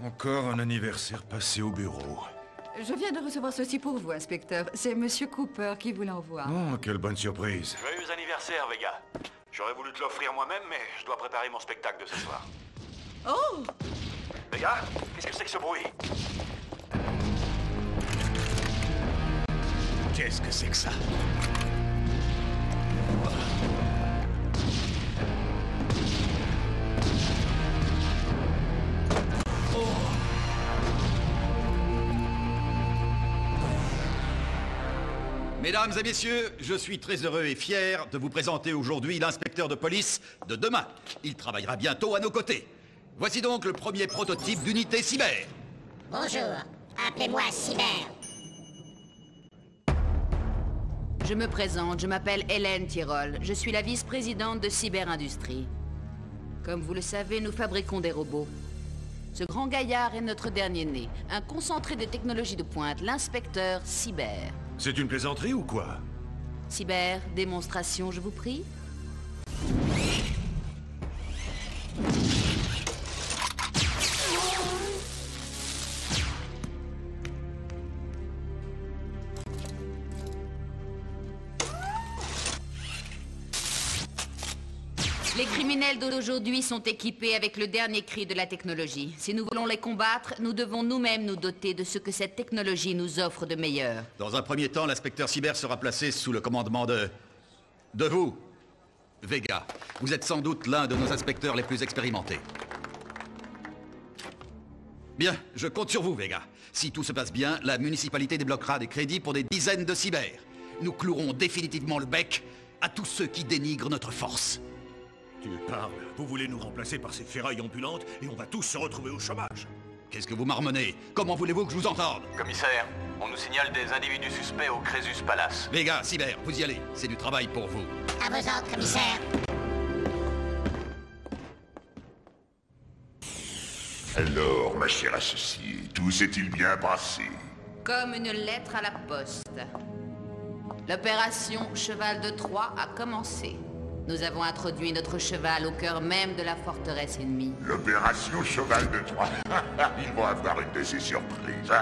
Encore un anniversaire passé au bureau. Je viens de recevoir ceci pour vous, inspecteur. C'est Monsieur Cooper qui vous l'envoie. Oh, quelle bonne surprise. Joyeux anniversaire, Vega. J'aurais voulu te l'offrir moi-même, mais je dois préparer mon spectacle de ce soir. Oh! Vega, qu'est-ce que c'est que ce bruit? Qu'est-ce que c'est que ça? Mesdames et messieurs, je suis très heureux et fier de vous présenter aujourd'hui l'inspecteur de police de demain. Il travaillera bientôt à nos côtés. Voici donc le premier prototype d'unité cyber. Bonjour, appelez-moi Cyber. Je me présente, je m'appelle Hélène Tirole. Je suis la vice-présidente de Cyber Industries. Comme vous le savez, nous fabriquons des robots. Ce grand gaillard est notre dernier né, un concentré de technologies de pointe, l'inspecteur Cyber. C'est une plaisanterie ou quoi? Cyber, démonstration, je vous prie. Les criminels d'aujourd'hui sont équipés avec le dernier cri de la technologie. Si nous voulons les combattre, nous devons nous-mêmes nous doter de ce que cette technologie nous offre de meilleur. Dans un premier temps, l'inspecteur cyber sera placé sous le commandement de vous, Vega. Vous êtes sans doute l'un de nos inspecteurs les plus expérimentés. Bien, je compte sur vous, Vega. Si tout se passe bien, la municipalité débloquera des crédits pour des dizaines de cyber. Nous clouerons définitivement le bec à tous ceux qui dénigrent notre force. Tu parles. Vous voulez nous remplacer par ces ferrailles ambulantes et on va tous se retrouver au chômage. Qu'est-ce que vous marmonnez? Comment voulez-vous que je vous entende? Commissaire, on nous signale des individus suspects au Crésus Palace. Vega, cyber, vous y allez. C'est du travail pour vous. À vos ordres, commissaire. Alors, ma chère associée, tout s'est-il bien passé? Comme une lettre à la poste. L'opération Cheval de Troie a commencé. Nous avons introduit notre cheval au cœur même de la forteresse ennemie. L'opération Cheval de Troie. Ils vont avoir une de ces surprises.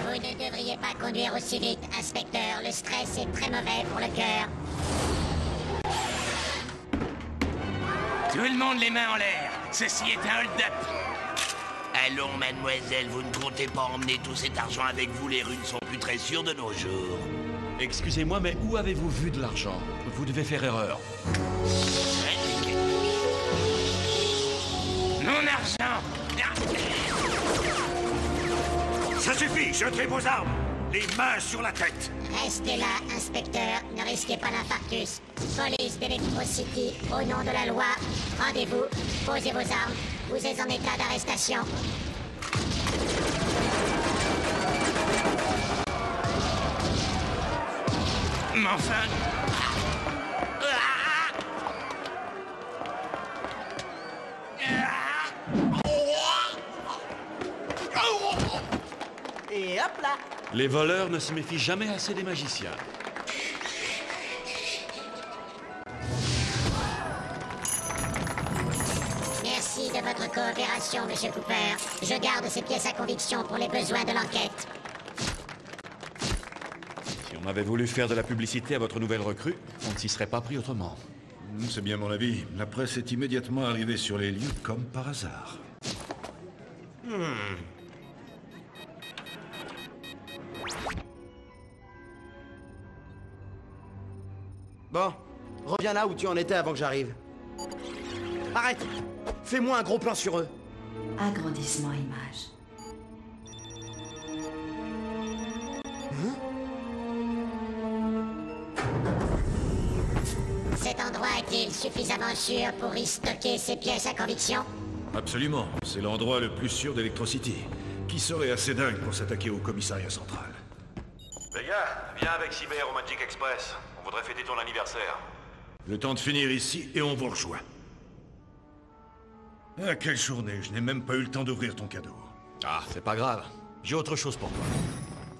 Vous ne devriez pas conduire aussi vite, inspecteur. Le stress est très mauvais pour le cœur. Tout le monde les mains en l'air. Ceci est un hold-up. Allons, mademoiselle, vous ne comptez pas emmener tout cet argent avec vous. Les rues ne sont plus très sûres de nos jours. Excusez-moi, mais où avez-vous vu de l'argent? Vous devez faire erreur. Mon argent! Ça suffit, jetez vos armes! Les mains sur la tête! Restez là, inspecteur. Ne risquez pas l'infarctus. Police d'Electro City, au nom de la loi, rendez-vous, posez vos armes. Vous êtes en état d'arrestation. Mais enfin... Et hop là! Les voleurs ne se méfient jamais assez des magiciens. Merci de votre coopération, Monsieur Cooper. Je garde ces pièces à conviction pour les besoins de l'enquête. Si on avait voulu faire de la publicité à votre nouvelle recrue, on ne s'y serait pas pris autrement. C'est bien mon avis. La presse est immédiatement arrivée sur les lieux comme par hasard. Bon, reviens là où tu en étais avant que j'arrive. Arrête! Fais-moi un gros plan sur eux. Agrandissement image. Cet endroit est-il suffisamment sûr pour y stocker ces pièces à conviction? Absolument. C'est l'endroit le plus sûr d'Electrocity. Qui serait assez dingue pour s'attaquer au commissariat central? Vega, viens avec Cyber au Magic Express. On voudrait fêter ton anniversaire. Le temps de finir ici et on vous rejoint. Ah, quelle journée. Je n'ai même pas eu le temps d'ouvrir ton cadeau. Ah, c'est pas grave. J'ai autre chose pour toi.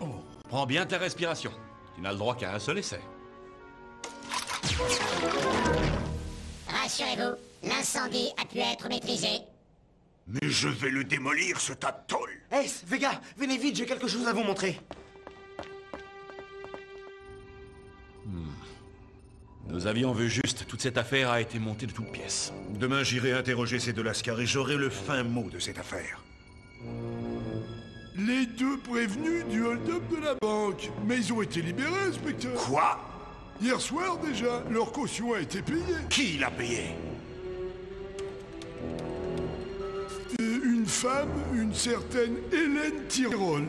Oh. Prends bien ta respiration. Tu n'as le droit qu'à un seul essai. Rassurez-vous, l'incendie a pu être maîtrisé. Mais je vais le démolir, ce tas de tôle. Ace, Vega, venez vite, j'ai quelque chose à vous montrer. Nous avions vu juste, toute cette affaire a été montée de toutes pièces. Demain, j'irai interroger ces deux lascars et j'aurai le fin mot de cette affaire. Les deux prévenus du hold-up de la banque. Mais ils ont été libérés, inspecteur. Quoi? Hier soir déjà, leur caution a été payée. Qui l'a payé? Une femme, une certaine Hélène Tyrol.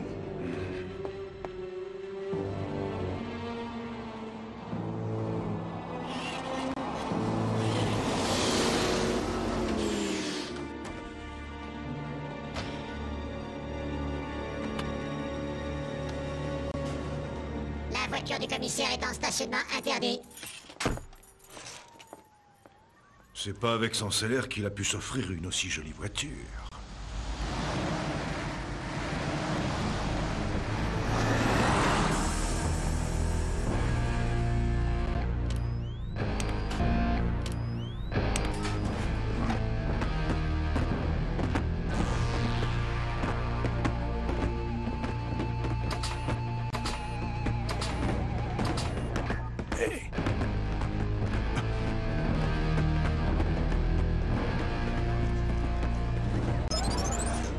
La voiture du commissaire est en stationnement interdit. C'est pas avec son salaire qu'il a pu s'offrir une aussi jolie voiture.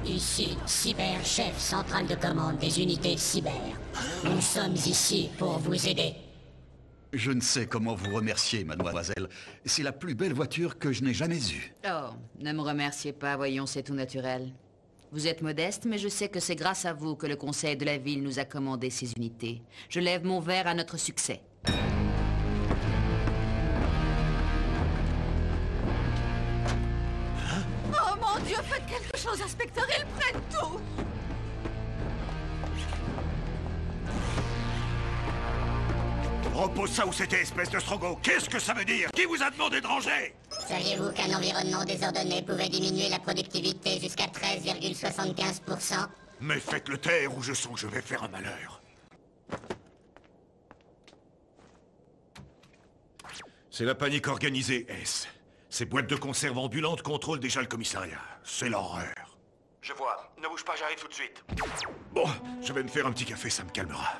Ici, Cyber, chef central de commande des unités cyber. Nous sommes ici pour vous aider. Je ne sais comment vous remercier, mademoiselle. C'est la plus belle voiture que je n'ai jamais eue. Oh, ne me remerciez pas, voyons, c'est tout naturel. Vous êtes modeste, mais je sais que c'est grâce à vous que le conseil de la ville nous a commandé ces unités. Je lève mon verre à notre succès. Oh mon Dieu, faites quelque chose, inspecteur, ils prennent tout! Repose ça où c'était, espèce de strogo. Qu'est-ce que ça veut dire? Qui vous a demandé de ranger? Saviez-vous qu'un environnement désordonné pouvait diminuer la productivité jusqu'à 13,75%? Mais faites-le taire ou je sens que je vais faire un malheur. C'est la panique organisée, S. Ces boîtes de conserve ambulantes contrôlent déjà le commissariat. C'est l'horreur. Je vois. Ne bouge pas, j'arrive tout de suite. Bon, je vais me faire un petit café, ça me calmera.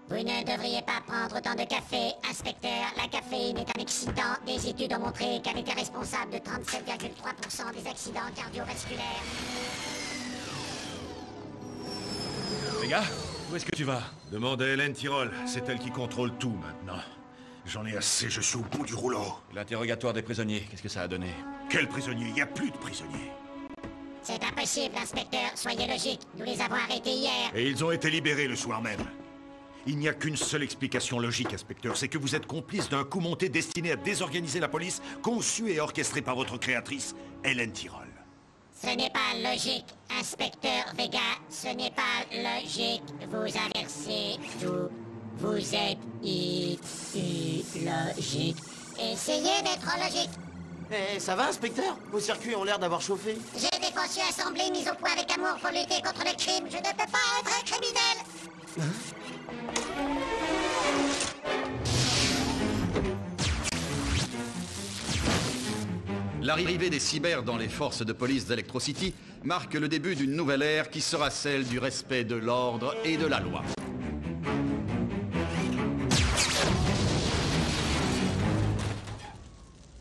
Vous ne devriez pas prendre autant de café, inspecteur. La caféine est un excitant. Des études ont montré qu'elle était responsable de 37,3% des accidents cardiovasculaires. Les gars, où est-ce que tu vas? Demande à Hélène Tyrol, c'est elle qui contrôle tout maintenant. J'en ai assez, je suis au bout du rouleau. L'interrogatoire des prisonniers, qu'est-ce que ça a donné? Quel prisonnier? Il n'y a plus de prisonniers. C'est impossible, inspecteur. Soyez logique. Nous les avons arrêtés hier. Et ils ont été libérés le soir même. Il n'y a qu'une seule explication logique, inspecteur, c'est que vous êtes complice d'un coup monté destiné à désorganiser la police, conçu et orchestré par votre créatrice, Hélène Tyrol. Ce n'est pas logique, inspecteur Vega. Ce n'est pas logique. Vous inversez tout. Vous êtes illogique. Essayez d'être logique. Eh, ça va, inspecteur? Vos circuits ont l'air d'avoir chauffé. J'ai des conçus assemblés mis au point avec amour pour lutter contre le crime. Je ne peux pas être un criminel. L'arrivée des cyber dans les forces de police d'Electrocity marque le début d'une nouvelle ère qui sera celle du respect de l'ordre et de la loi.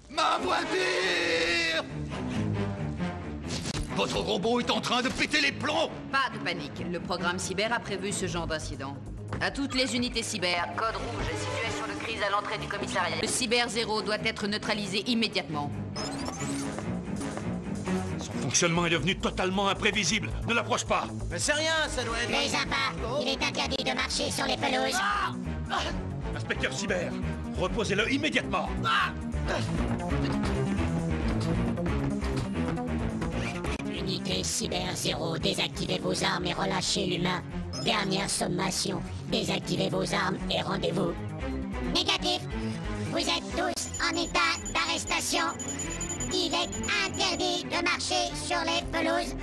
Ma voiture! Votre robot est en train de péter les plombs! Pas de panique, le programme cyber a prévu ce genre d'incident. À toutes les unités cyber, code rouge, situation de crise à l'entrée du commissariat. Le cyber 0 doit être neutralisé immédiatement. Son fonctionnement est devenu totalement imprévisible. Ne l'approche pas. Mais c'est rien, ça doit être... Plus un pas. Il est interdit de marcher sur les pelouses. Inspecteur Cyber, reposez-le immédiatement. Unité Cyber 0, désactivez vos armes et relâchez l'humain. Dernière sommation, désactivez vos armes et rendez-vous. Négatif. Vous êtes tous en état d'arrestation. Il est interdit de marcher sur les pelouses.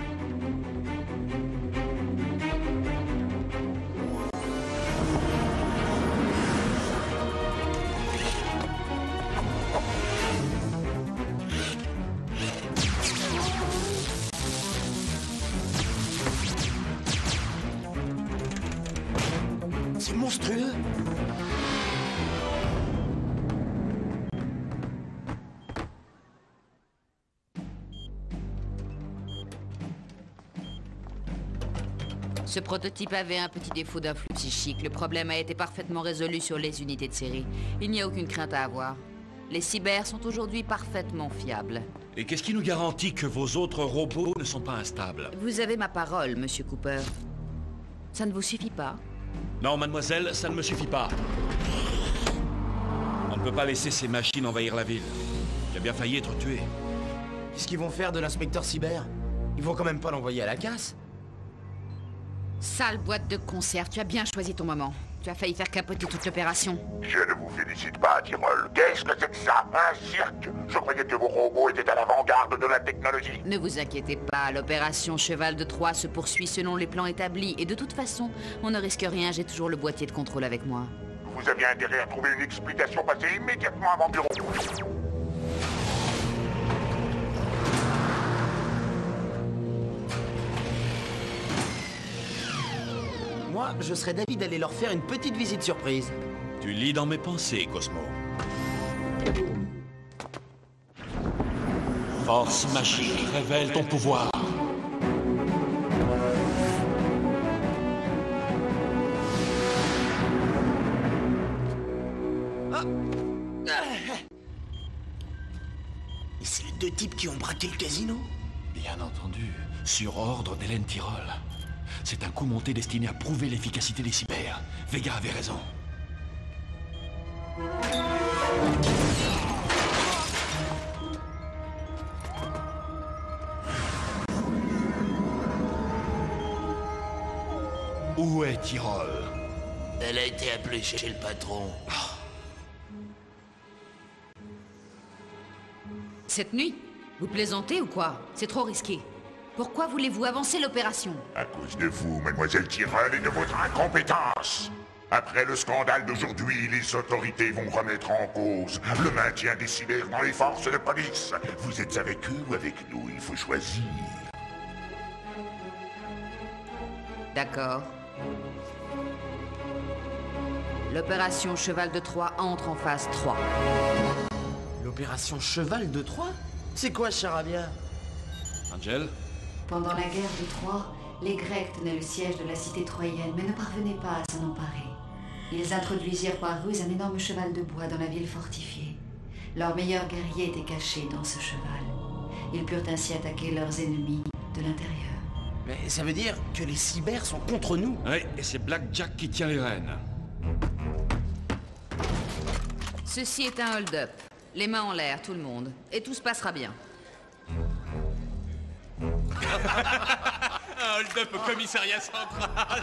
monstrueux. Ce prototype avait un petit défaut d'influx psychique. Le problème a été parfaitement résolu sur les unités de série. Il n'y a aucune crainte à avoir. Les cyber sont aujourd'hui parfaitement fiables. Et qu'est-ce qui nous garantit que vos autres robots ne sont pas instables? Vous avez ma parole, Monsieur Cooper. Ça ne vous suffit pas? Non, mademoiselle, ça ne me suffit pas. On ne peut pas laisser ces machines envahir la ville. J'ai bien failli être tué. Qu'est-ce qu'ils vont faire de l'inspecteur cyber? Ils vont quand même pas l'envoyer à la casse. Sale boîte de conserve, tu as bien choisi ton moment. Tu as failli faire capoter toute l'opération. Je ne vous félicite pas, Tyrol. Qu'est-ce que c'est que ça? Un cirque? Je croyais que vos robots étaient à l'avant-garde de la technologie. Ne vous inquiétez pas, l'opération Cheval de Troie se poursuit selon les plans établis. Et de toute façon, on ne risque rien, j'ai toujours le boîtier de contrôle avec moi. Vous aviez intérêt à trouver une explication, passez immédiatement à mon bureau. Moi, je serais d'avis d'aller leur faire une petite visite surprise. Tu lis dans mes pensées, Cosmo. Force magique, révèle ton pouvoir. Et c'est les deux types qui ont braqué le casino? Bien entendu, sur ordre d'Hélène Tyrol. C'est un coup monté destiné à prouver l'efficacité des cyber. Vega avait raison. Où est Tyrol? Elle a été appelée chez le patron. Cette nuit? Vous plaisantez ou quoi? C'est trop risqué. Pourquoi voulez-vous avancer l'opération? À cause de vous, mademoiselle Tyrol, et de votre incompétence. Après le scandale d'aujourd'hui, les autorités vont remettre en cause le maintien des cyber dans les forces de police. Vous êtes avec eux ou avec nous? Il faut choisir. D'accord. L'opération Cheval de Troie entre en phase 3. L'opération Cheval de Troie? C'est quoi ce charabia? Angel? Pendant la guerre de Troie, les Grecs tenaient le siège de la cité troyenne, mais ne parvenaient pas à s'en emparer. Ils introduisirent par ruse un énorme cheval de bois dans la ville fortifiée. Leurs meilleurs guerriers étaient cachés dans ce cheval. Ils purent ainsi attaquer leurs ennemis de l'intérieur. Mais ça veut dire que les cyber sont contre nous? Oui, et c'est Blackjack qui tient les rênes. Ceci est un hold-up. Les mains en l'air, tout le monde. Et tout se passera bien. Un hold-up au commissariat central.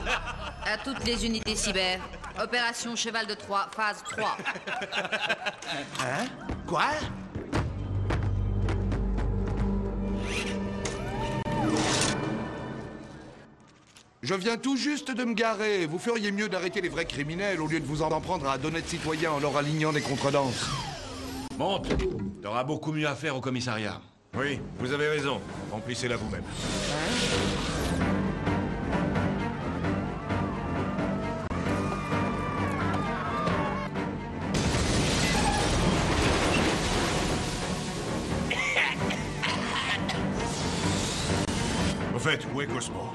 À toutes les unités cyber. Opération Cheval de Troie, phase 3. Hein? Quoi? Je viens tout juste de me garer. Vous feriez mieux d'arrêter les vrais criminels au lieu de vous en prendre à d'honnêtes citoyens en leur alignant des contredanses. Monte. T'auras beaucoup mieux à faire au commissariat. Oui, vous avez raison. Remplissez-la vous-même. Au fait, où est Cosmo?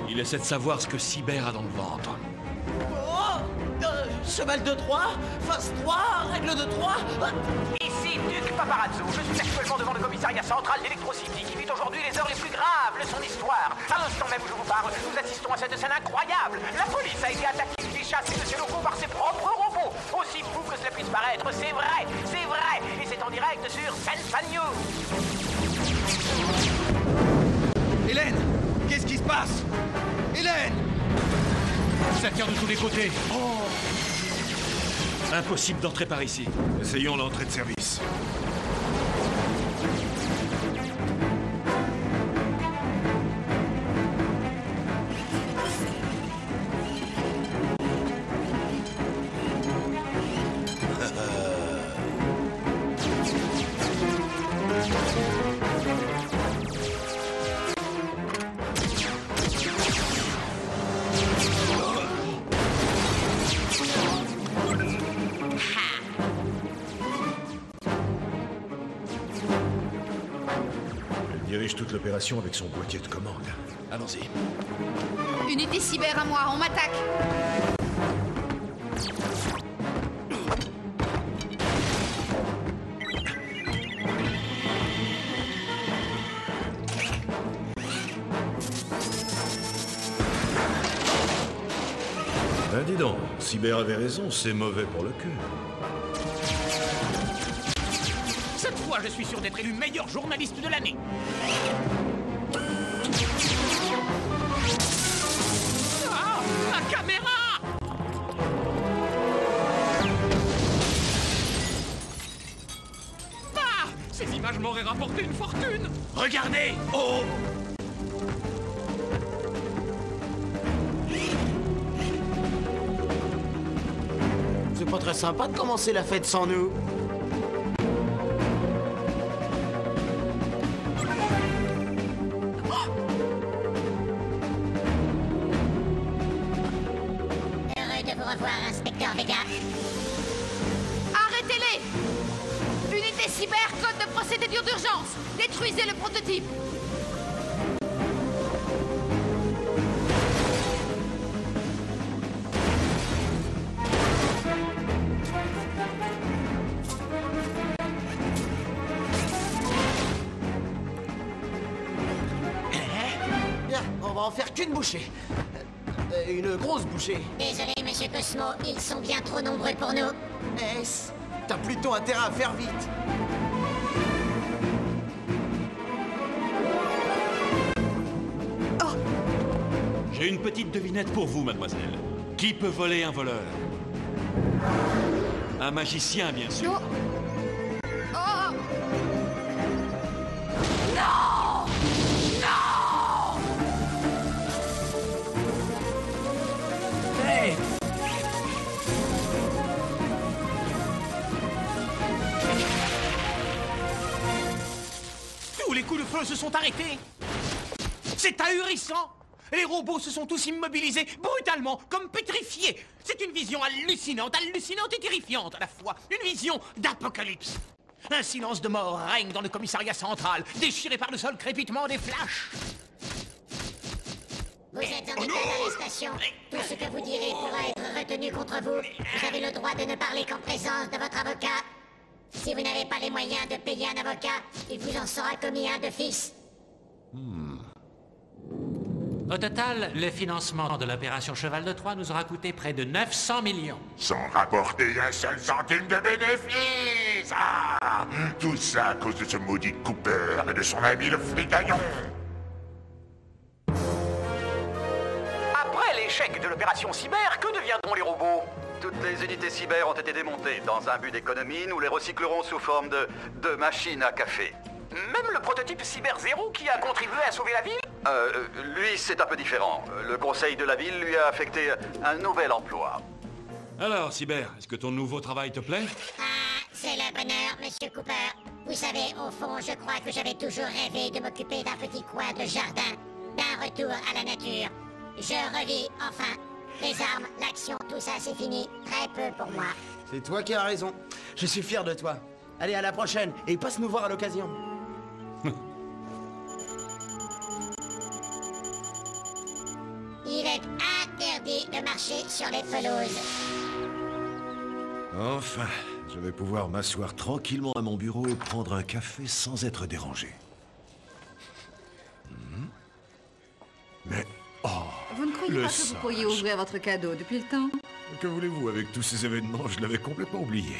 Il essaie de savoir ce que Cyber a dans le ventre. Cheval de Troie, phase 3, règle de 3. Ici Duc Paparazzo. Je suis actuellement devant le commissariat central d'Electrocity qui vit aujourd'hui les heures les plus graves de son histoire. À l'instant même où je vous parle, nous assistons à cette scène incroyable. La police a été attaquée et chassée de ses locaux par ses propres robots. Aussi fou que cela puisse paraître, c'est vrai, et c'est en direct sur Sense News. Hélène! Qu'est-ce qui se passe? Hélène! Ça tire de tous les côtés. Impossible d'entrer par ici. Essayons l'entrée de service. dirige toute l'opération avec son boîtier de commande. Allons-y. Unité cyber à moi, on m'attaque. Ben dis donc, Cyber avait raison, c'est mauvais pour le cœur. Cette fois, je suis sûr d'être élu meilleur journaliste de l'année. Ah, la caméra! Ah, ces images m'auraient rapporté une fortune. Regardez! Oh! C'est pas très sympa de commencer la fête sans nous. Heureux de vous revoir, inspecteur Vega. Arrêtez-les! Unité cyber, code de procédure d'urgence. Détruisez le prototype. Bien, on va en faire qu'une bouchée. Une grosse bouchée. Désolé, monsieur Cosmo, ils sont bien trop nombreux pour nous. S, t'as plutôt intérêt à faire vite. J'ai une petite devinette pour vous, mademoiselle. Qui peut voler un voleur? Un magicien, bien sûr. Oh. Oh. Non! Non! Hey! Tous les coups de feu se sont arrêtés. C'est ahurissant. Les robots se sont tous immobilisés, brutalement, comme pétrifiés. C'est une vision hallucinante, hallucinante et terrifiante à la fois. Une vision d'apocalypse. Un silence de mort règne dans le commissariat central, déchiré par le seul crépitement des flashs. Vous êtes en état d'arrestation. Tout ce que vous direz pourra être retenu contre vous. Vous avez le droit de ne parler qu'en présence de votre avocat. Si vous n'avez pas les moyens de payer un avocat, il vous en sera commis un d'office. Au total, le financement de l'opération Cheval de Troie nous aura coûté près de 900 millions. Sans rapporter un seul centime de bénéfice. Ah, tout ça à cause de ce maudit Cooper et de son ami le fricaillon. Après l'échec de l'opération cyber, que deviendront les robots? Toutes les unités cyber ont été démontées. Dans un but d'économie, nous les recyclerons sous forme de machines à café. Même le prototype Cyber 0 qui a contribué à sauver la ville? Lui, c'est un peu différent. Le conseil de la ville lui a affecté un nouvel emploi. Alors, Cyber, est-ce que ton nouveau travail te plaît? Ah, c'est le bonheur, monsieur Cooper. Vous savez, au fond, je crois que j'avais toujours rêvé de m'occuper d'un petit coin de jardin, d'un retour à la nature. Je revis, enfin. Les armes, l'action, tout ça, c'est fini. Très peu pour moi. C'est toi qui as raison. Je suis fier de toi. Allez, à la prochaine, et passe nous voir à l'occasion. Il est interdit de marcher sur les pelouses. Enfin, je vais pouvoir m'asseoir tranquillement à mon bureau et prendre un café sans être dérangé. Mais... oh, Vous ne croyez pas que vous pourriez ouvrir votre cadeau depuis le temps? que voulez-vous, avec tous ces événements, je l'avais complètement oublié.